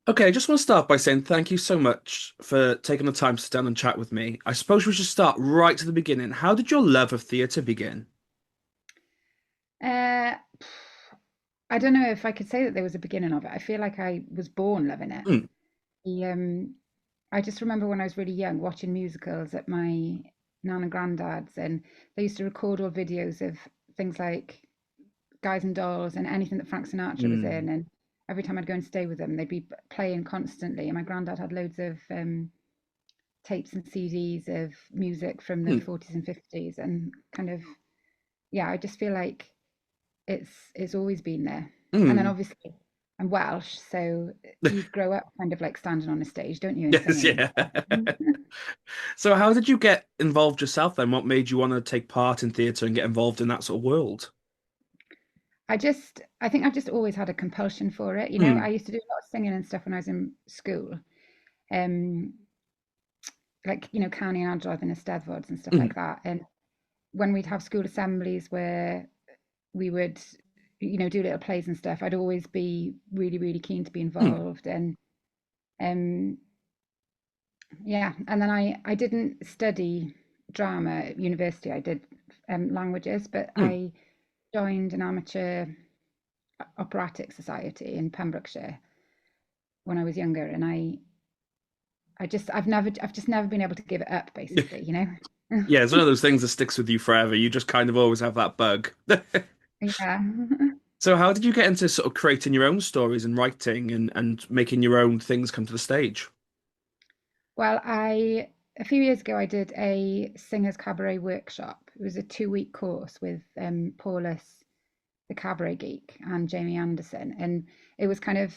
Okay, I just want to start by saying thank you so much for taking the time to sit down and chat with me. I suppose we should start right to the beginning. How did your love of theatre begin? Uh, I don't know if I could say that there was a beginning of it. I feel like I was born loving it. Mm, The, I just remember when I was really young watching musicals at my nan and granddad's, and they used to record all videos of things like Guys and Dolls and anything that Frank Sinatra was mm, in. And every time I'd go and stay with them, they'd be playing constantly. And my granddad had loads of tapes and CDs of music from the mm, 40s and 50s, and kind of yeah, I just feel like it's always been there. And then mm. obviously I'm Welsh, so you grow up kind of like standing on a stage, don't you, and Yes, singing and yeah. stuff. So how did you get involved yourself then? What made you want to take part in theatre and get involved in that sort of world? I think I've just always had a compulsion for it. You know, I Mm, used to do a lot of singing and stuff when I was in school. Um, like, Canu and Adrodd and Eisteddfods and stuff mm, like that. And when we'd have school assemblies where we would, do little plays and stuff, I'd always be really, really keen to be mm, involved. And um yeah, and then I didn't study drama at university. I did languages, but mm. I joined an amateur operatic society in Pembrokeshire when I was younger, and I've just never been able to give it up, basically, you know. Yeah, it's one of those things that sticks with you forever. You just kind of always have that bug. Yeah. So how did you get into sort of creating your own stories and writing and making your own things come to the stage? Well, I a few years ago I did a singers cabaret workshop. It was a 2-week course with Paulus, the cabaret geek, and Jamie Anderson, and it was kind of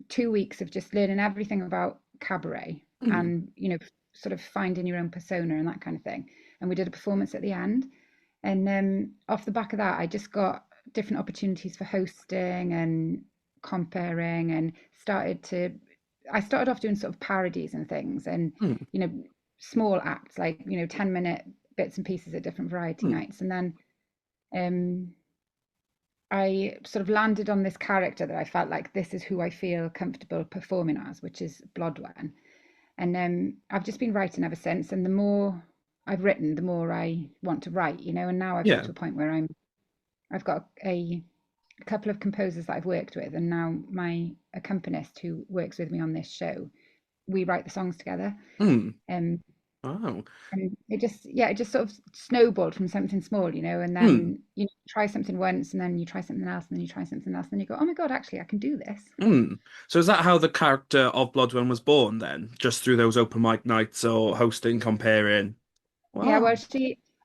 2 weeks of just learning everything about cabaret Mm, and sort of finding your own persona and that kind of thing. And we did a performance at the end, and off the back of that, I just got different opportunities for hosting and comparing, and started to. I started off doing sort of parodies and things, and mm, you know, small acts like 10-minute bits and pieces at different variety mm. nights, and then um, I sort of landed on this character that I felt like this is who I feel comfortable performing as, which is Blodwen. And I've just been writing ever since. And the more I've written, the more I want to write, And now I've got Yeah. to a point where I've got a couple of composers that I've worked with, and now my accompanist who works with me on this show. We write the songs together. Mm. Um, Wow. and it just sort of snowballed from something small, and Mm. then try something once, and then you try something else, and then you try something else, and then you go, oh my god, actually I can do this. Mm. So is that how the character of Blodwen was born then? Just through those open mic nights or hosting, comparing? Yeah, Wow. well,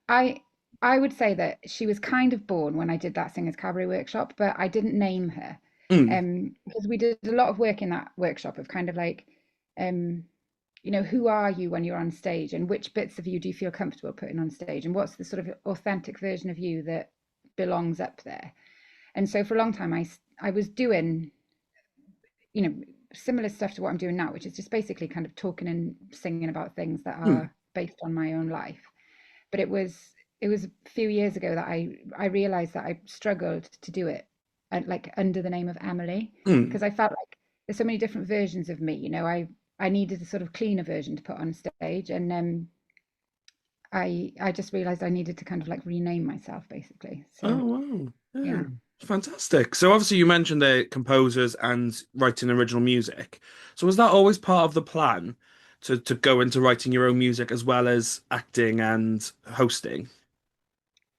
I I would say that she was kind of born when I did that singers cabaret workshop, but I didn't name her, Mm. because we did a lot of work in that workshop of kind of like, um, who are you when you're on stage, and which bits of you do you feel comfortable putting on stage, and what's the sort of authentic version of you that belongs up there. And so for a long time, I was doing, you know, similar stuff to what I'm doing now, which is just basically kind of talking and singing about things that Mm. are based on my own life. But it was a few years ago that I realized that I struggled to do it like under the name of Emily, Mm. because I felt like there's so many different versions of me. I needed a sort of cleaner version to put on stage, and I just realized I needed to kind of like rename myself, basically. So Oh, wow. Yeah. yeah. Fantastic. So obviously you mentioned the composers and writing original music. So was that always part of the plan to go into writing your own music as well as acting and hosting?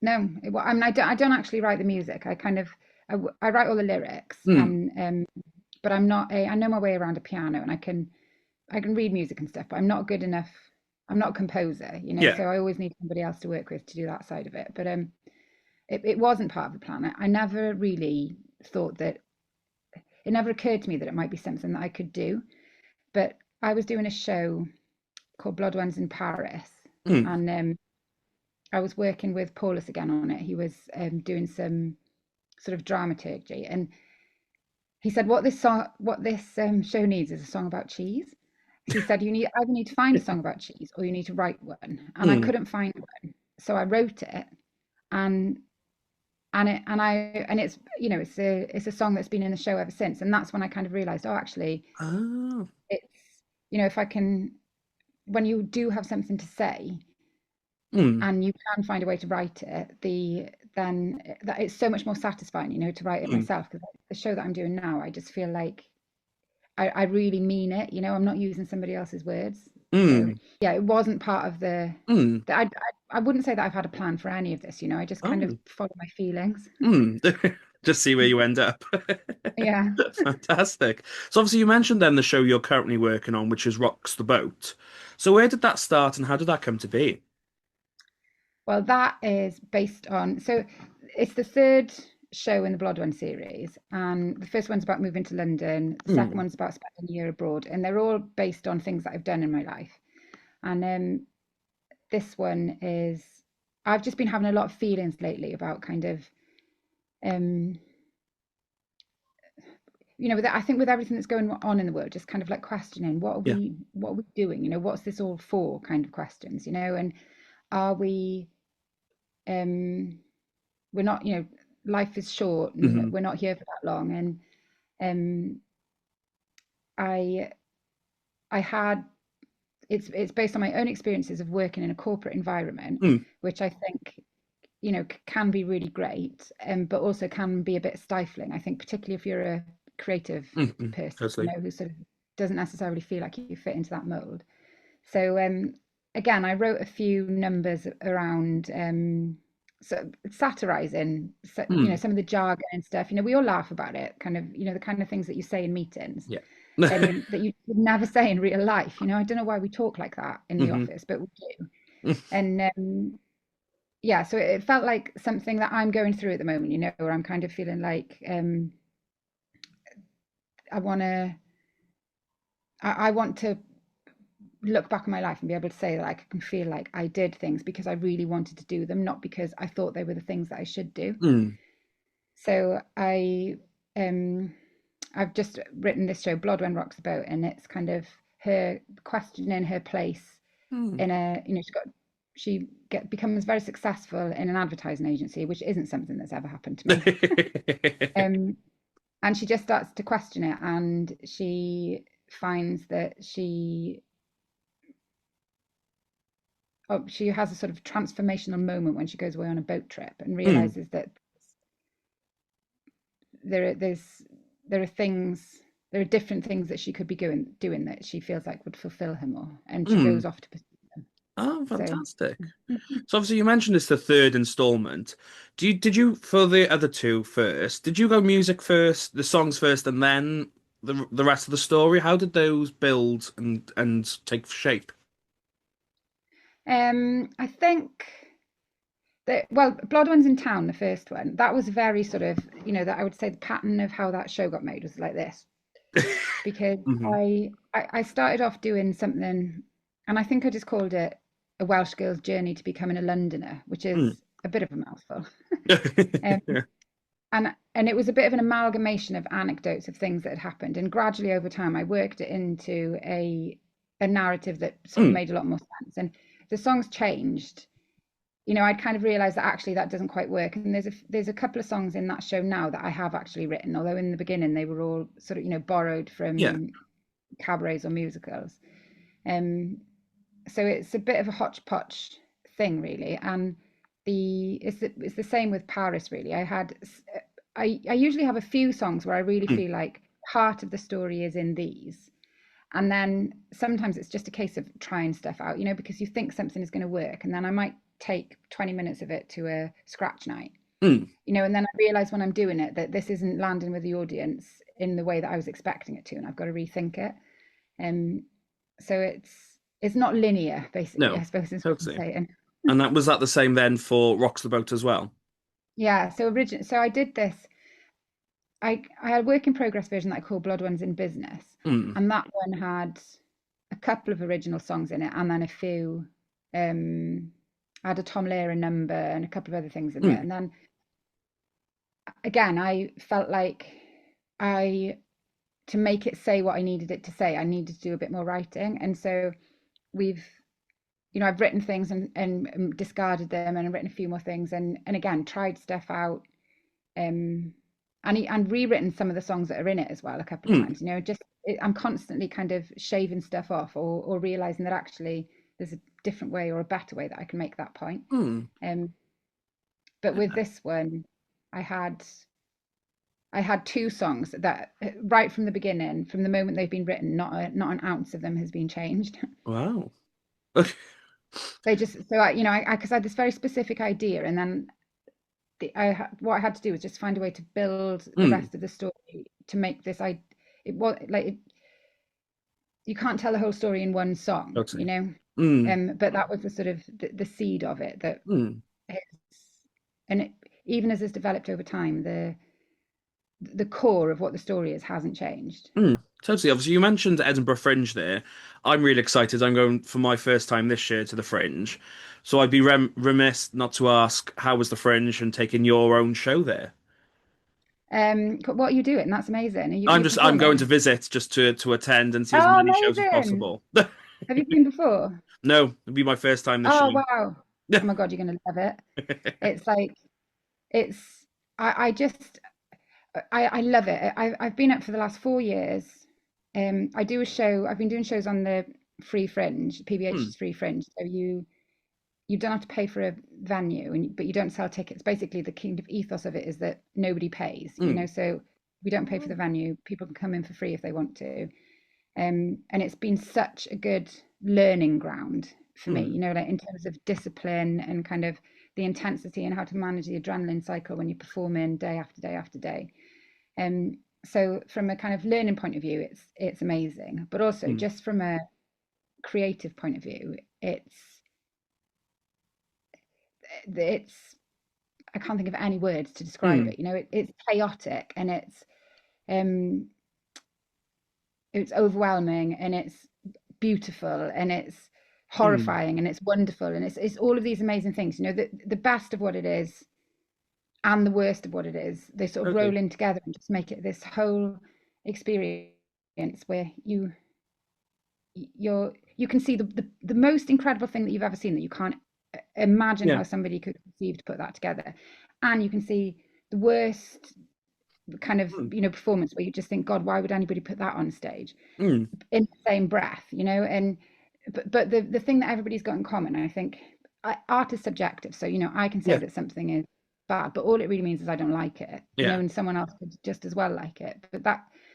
No, well, I mean, I don't actually write the music. I write all the lyrics, Mm. and but I know my way around a piano, and I can read music and stuff, but I'm not good enough. I'm not a composer, Yeah. so I always need somebody else to work with to do that side of it. But it wasn't part of the plan. I never really thought that. It never occurred to me that it might be something that I could do. But I was doing a show called Blodwen's in Paris, Mm. and I was working with Paulus again on it. He was doing some sort of dramaturgy, and he said, what this show needs is a song about cheese. He said, you either need to find a song about cheese or you need to write one. And I Mm. couldn't find one, so I wrote it, and and it's, you know, it's a song that's been in the show ever since, and that's when I kind of realized, oh, actually, Oh. it's, you know, if I can, when you do have something to say Mm, and you can find a way to write it, then that it's so much more satisfying, you know, to write it mm, myself, because the show that I'm doing now, I just feel like I really mean it, you know, I'm not using somebody else's words. So mm, yeah, it wasn't part of mm. I wouldn't say that I've had a plan for any of this, you know, I just kind of Oh. follow my feelings. Mm. Just see where you end up. Yeah. Fantastic. So obviously you mentioned then the show you're currently working on, which is Rocks the Boat. So where did that start and how did that come to be? Well, that is based on, so it's the third show in the Blodwen series, and the first one's about moving to London, the second Mm, one's about spending a year abroad, and they're all based on things that I've done in my life. And this one is, I've just been having a lot of feelings lately about kind of, um, you know, I think with everything that's going on in the world, just kind of like questioning yeah. what are we doing? You know, what's this all for? Kind of questions, you know, and are we, um, we're not, you know, life is short and Hmm. we're not here for that long. And um, I, I had, it's based on my own experiences of working in a corporate environment, Mm, which I think, you know, can be really great, but also can be a bit stifling. I think particularly if you're a creative person, you totally. know, who sort of doesn't necessarily feel like you fit into that mold. So again, I wrote a few numbers around so satirizing, so, you know, Mm, some of the jargon and stuff. You know, we all laugh about it, kind of, you know, the kind of things that you say in meetings yeah. that you would never say in real life. You know, I don't know why we talk like that in the Hmm. office, but we do. And yeah, so it felt like something that I'm going through at the moment, you know, where I'm kind of feeling like I want to, I want to look back on my life and be able to say that I can feel like I did things because I really wanted to do them, not because I thought they were the things that I should do. Mm, So um I've just written this show, Blodwen Rocks The Boat, and it's kind of her questioning her place mm. in a, you know, becomes very successful in an advertising agency, which isn't something that's ever happened to me. Um, and she just starts to question it, and she finds that she has a sort of transformational moment when she goes away on a boat trip and Mm, realizes that there are there's there are things there are different things that she could be doing that she feels like would fulfill her more, and she goes mm. off to pursue them. Oh, So fantastic. So obviously you mentioned it's the third installment. Did you for the other two first? Did you go music first, the songs first, and then the rest of the story? How did those build and take shape? I think that, well, Bloodwin's in Town, the first one, that was very sort of, you know, that I would say the pattern of how that show got made was like this, because Hmm. I started off doing something, and I think I just called it A Welsh Girl's Journey to Becoming a Londoner, which Mm. is a bit of a mouthful. Um, and it was a bit of an amalgamation of anecdotes of things that had happened, and gradually over time I worked it into a narrative that sort of Mm. made a lot more sense. And the songs changed, you know, I'd kind of realized that actually that doesn't quite work. And there's a couple of songs in that show now that I have actually written, although in the beginning they were all sort of, you know, borrowed Yeah. from cabarets or musicals. Um, so it's a bit of a hodgepodge thing, really. And it's the same with Paris, really. I usually have a few songs where I really Mm. feel like part of the story is in these. And then sometimes it's just a case of trying stuff out, you know, because you think something is going to work. And then I might take 20 minutes of it to a scratch night, Mm. you know, and then I realize when I'm doing it that this isn't landing with the audience in the way that I was expecting it to. And I've got to rethink it. Um, so it's not linear, basically, I No, suppose is what I'm totally. saying. And that was that the same then for Rocks the Boat as well? Yeah, so I did this. I had a work in progress version that I called Blood Ones in Business, Mm. and that one had a couple of original songs in it, and then a few. I had a Tom Lehrer number and a couple of other things in there, Mm. and then again, I felt like I to make it say what I needed it to say, I needed to do a bit more writing, and so we've, you know, I've written things and discarded them, and I've written a few more things, and again tried stuff out. and rewritten some of the songs that are in it as well a couple of Mm. times. I'm constantly kind of shaving stuff off, or realizing that actually there's a different way or a better way that I can make that point. Mm. But with this one, I had I had two songs that right from the beginning, from the moment they've been written, not an ounce of them has been changed. Wow. They just so I because I had this very specific idea, and then what I had to do was just find a way to build the Mm. rest of the story to make this. It was like you can't tell the whole story in one song, Totally. Mm. but that was the sort of the seed of it that Mm. has, and even as it's developed over time, the core of what the story is hasn't changed. Mm. Totally. Obviously, you mentioned Edinburgh Fringe there. I'm really excited. I'm going for my first time this year to the Fringe. So I'd be remiss not to ask, how was the Fringe and taking your own show there? What are you doing? That's amazing. I'm You're just I'm going to performing. visit just to attend and see as Oh, many shows as amazing. possible. Have you been before? No, it'll be my first time this Oh, year. wow. Oh my God, you're gonna love it. It's like it's I just I love it. I've been up for the last 4 years. I do a show. I've been doing shows on the free fringe, Hmm. PBH's free fringe. So you don't have to pay for a venue, but you don't sell tickets. Basically, the kind of ethos of it is that nobody pays. Hmm. So we don't pay for the venue. People can come in for free if they want to. And it's been such a good learning ground for me. Hmm. Like in terms of discipline and kind of the intensity and how to manage the adrenaline cycle when you're performing day after day after day. So from a kind of learning point of view, it's amazing. But also Hmm. just from a creative point of view, it's I can't think of any words to describe Hmm. it. It's chaotic, and um it's overwhelming, and it's beautiful, and it's Hmm. horrifying, and it's wonderful, and it's all of these amazing things. The best of what it is and the worst of what it is, they sort of roll Totally. in together and just make it this whole experience where you can see the most incredible thing that you've ever seen, that you can't imagine Yeah. how somebody could conceive to put that together, and you can see the worst kind of Hmm. performance where you just think, God, why would anybody put that on stage, Hmm. in the same breath, and but the thing that everybody's got in common, I think, art is subjective. So I can say Yeah. that something is bad, but all it really means is I don't like it, Yeah. and someone else could just as well like it. But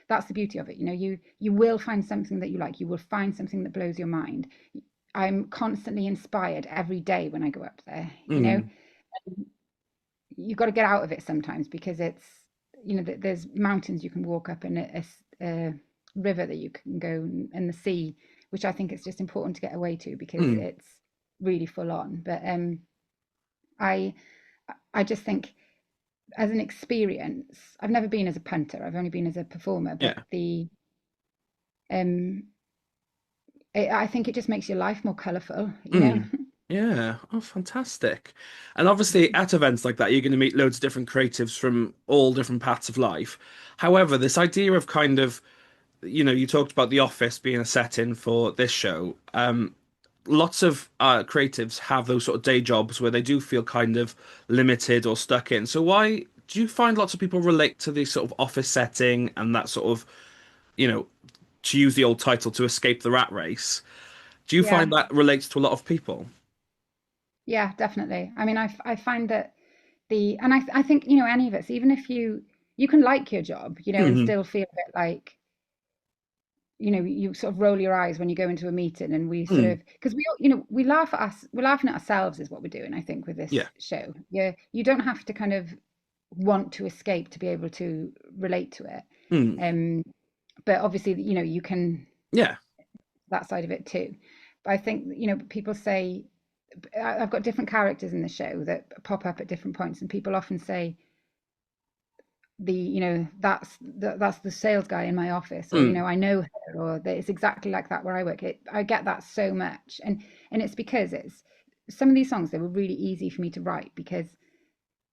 that's the beauty of it. You will find something that you like. You will find something that blows your mind. I'm constantly inspired every day when I go up there. Hmm. You've got to get out of it sometimes, because it's there's mountains you can walk up, and a river that you can go, and the sea, which I think it's just important to get away to, because Hmm. it's really full on. But I I just think, as an experience, I've never been as a punter. I've only been as a performer. But Yeah. um, I think it just makes your life more colourful. Hmm. Yeah. Oh, fantastic. And obviously, at events like that, you're going to meet loads of different creatives from all different parts of life. However, this idea of kind of, you talked about the office being a setting for this show. Lots of creatives have those sort of day jobs where they do feel kind of limited or stuck in. So why do you find lots of people relate to the sort of office setting and that sort of, you know, to use the old title, to escape the rat race? Do you find Yeah, that relates to a lot of people? yeah, definitely. I mean, I find that I think any of us, even if you can like your job, and Hmm. still feel a bit like, you sort of roll your eyes when you go into a meeting, and we sort Mm. of, because we're laughing at ourselves is what we're doing, I think, with Yeah. this show. Yeah, you don't have to kind of want to escape to be able to relate to it. Mm. Um, but obviously, you can, Yeah. that side of it too. But I think, people say, I've got different characters in the show that pop up at different points, and people often say, that's the sales guy in my office, or Mm. I know her, or that it's exactly like that where I work. I get that so much, and it's because it's some of these songs, they were really easy for me to write, because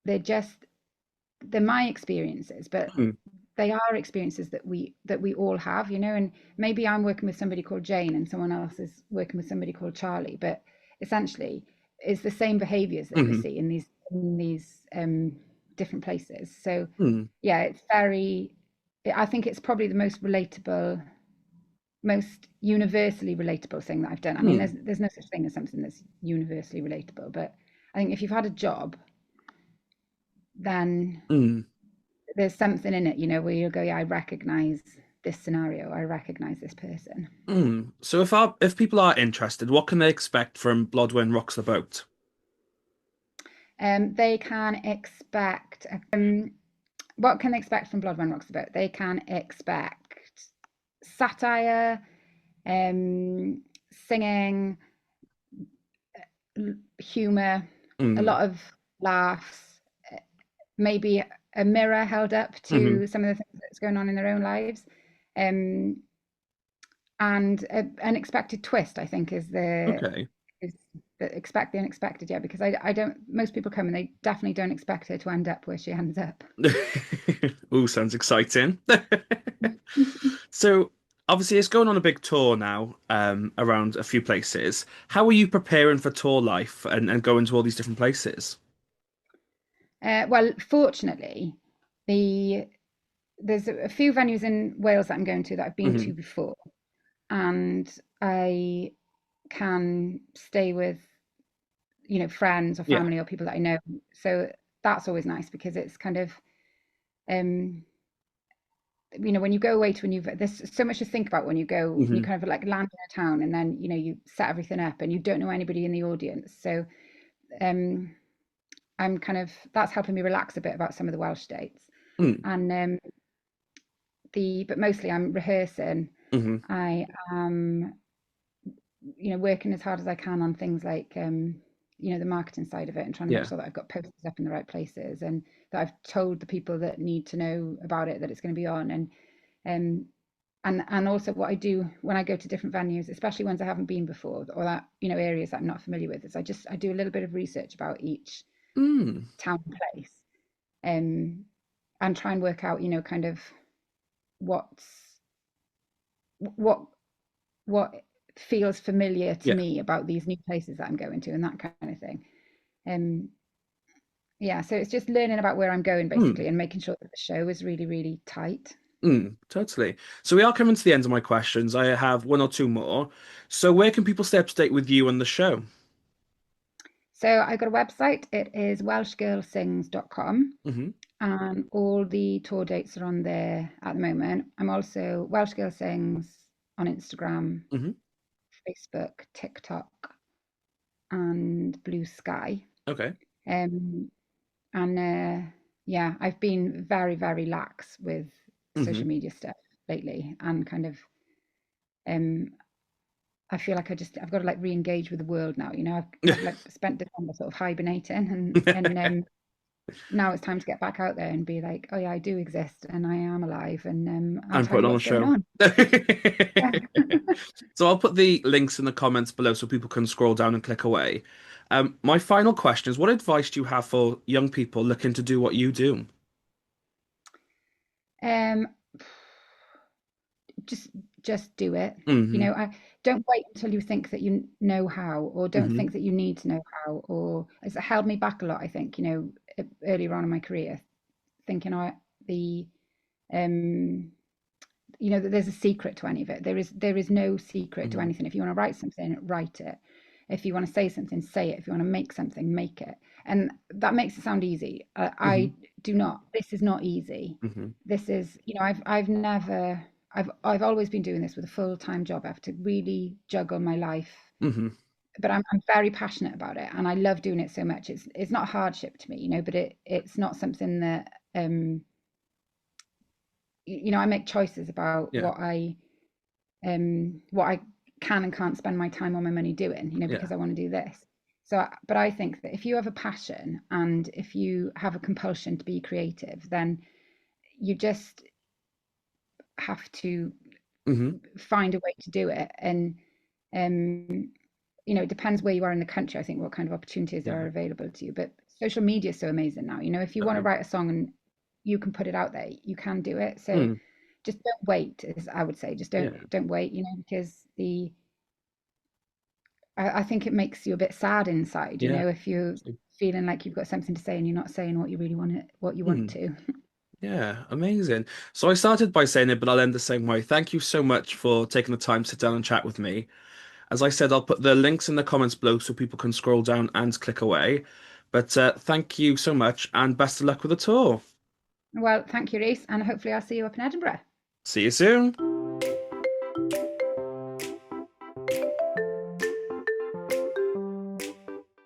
they're my experiences, but Mm. they are experiences that we all have, and maybe I'm working with somebody called Jane, and someone else is working with somebody called Charlie, but essentially it's the same behaviors that we Hmm. see in these different places. So Mm, yeah, it's very, I think it's probably the most relatable, most universally relatable thing that I've done. I mean, mm, there's no such thing as something that's universally relatable, but I think if you've had a job, then mm, there's something in it, where you'll go, yeah, I recognize this scenario, I recognize this person. mm. So if people are interested, what can they expect from Blodwen Rocks the Boat? They can expect what can they expect from Blodwen Rocks the Boat? They can expect satire, singing, humor, a Mm, lot of laughs, maybe a mirror held up hmm. to some of the things that's going on in their own lives, um, and an unexpected twist. I think Okay. is the expect the unexpected. Yeah, because I don't. Most people come and they definitely don't expect her to end up where she ends up. Ooh, sounds exciting. So obviously it's going on a big tour now, around a few places. How are you preparing for tour life and going to all these different places? Well, fortunately, the there's a few venues in Wales that I'm going to that I've been to Hmm. before, and I can stay with friends or Yeah. family or people that I know. So that's always nice because it's kind of um when you go away to a new there's so much to think about when you go, you Hmm. kind of like land in a town and then you set everything up and you don't know anybody in the audience. So um I'm kind of that's helping me relax a bit about some of the Welsh dates. Mm. And the but mostly I'm rehearsing. Hmm. I am working as hard as I can on things like the marketing side of it and trying to make Yeah. sure that I've got posters up in the right places and that I've told the people that need to know about it that it's going to be on. Um and also what I do when I go to different venues, especially ones I haven't been before or that areas that I'm not familiar with, is I do a little bit of research about each Mm. town place, um and try and work out kind of what's what what feels familiar to Yeah. me about these new places that I'm going to and that kind of thing. Um, yeah, so it's just learning about where I'm going Mm. basically and making sure that the show is really, really tight. Mm. Totally. So we are coming to the end of my questions. I have one or two more. So where can people stay up to date with you and the show? So I got a website. It is welshgirlsings.com Hmm. and all the tour dates are on there at the moment. I'm also Welsh Girl Sings on Instagram, Hmm. Facebook, TikTok, and Blue Sky. Okay. Um, and yeah, I've been very, very lax with social Hmm. media stuff lately, and kind of um, I feel like I've got to like re-engage with the world now. I've like spent December sort of hibernating, and now it's time to get back out there and be like, oh yeah, I do exist and I am alive, and I'll I'm tell you putting on a what's going show. on. So I'll put the links in the comments below so people can scroll down and click away. My final question is, what advice do you have for young people looking to do what you do? um, just just do it. Hmm. I don't wait until you think that you know how, or don't Hmm. think that you need to know how, or it's held me back a lot. I think earlier on in my career, thinking the um that there's a secret to any of it. There is no secret to Hmm. anything. If you want to write something, write it. If you want to say something, say it. If you want to make something, make it. And that makes it sound easy. Hmm. I do not. This is not easy. Hmm. This is, I've never, I've always been doing this with a full-time job. I have to really juggle my life, Hmm. but I'm very passionate about it, and I love doing it so much. It's not a hardship to me, but it's not something that I make choices about Yeah. what I can and can't spend my time or my money doing, Yeah. because I want to do this. So, but I think that if you have a passion and if you have a compulsion to be creative, then you just have to Hmm. find a way to do it. And um, it depends where you are in the country. I think what kind of opportunities Yeah. are available to you. But social media is so amazing now. If you want to Okay. write a song and you can put it out there, you can do it. So Mm. just don't wait, as I would say. Just don't Yeah. don't wait, because I think it makes you a bit sad inside, Yeah. if you feeling like you've got something to say and you're not saying what you really want what you want Hmm. to. Yeah, amazing. So I started by saying it, but I'll end the same way. Thank you so much for taking the time to sit down and chat with me. As I said, I'll put the links in the comments below so people can scroll down and click away. But thank you so much and best of luck with the tour. Well, thank you, Rhys, and hopefully I'll see you up in Edinburgh. See you soon.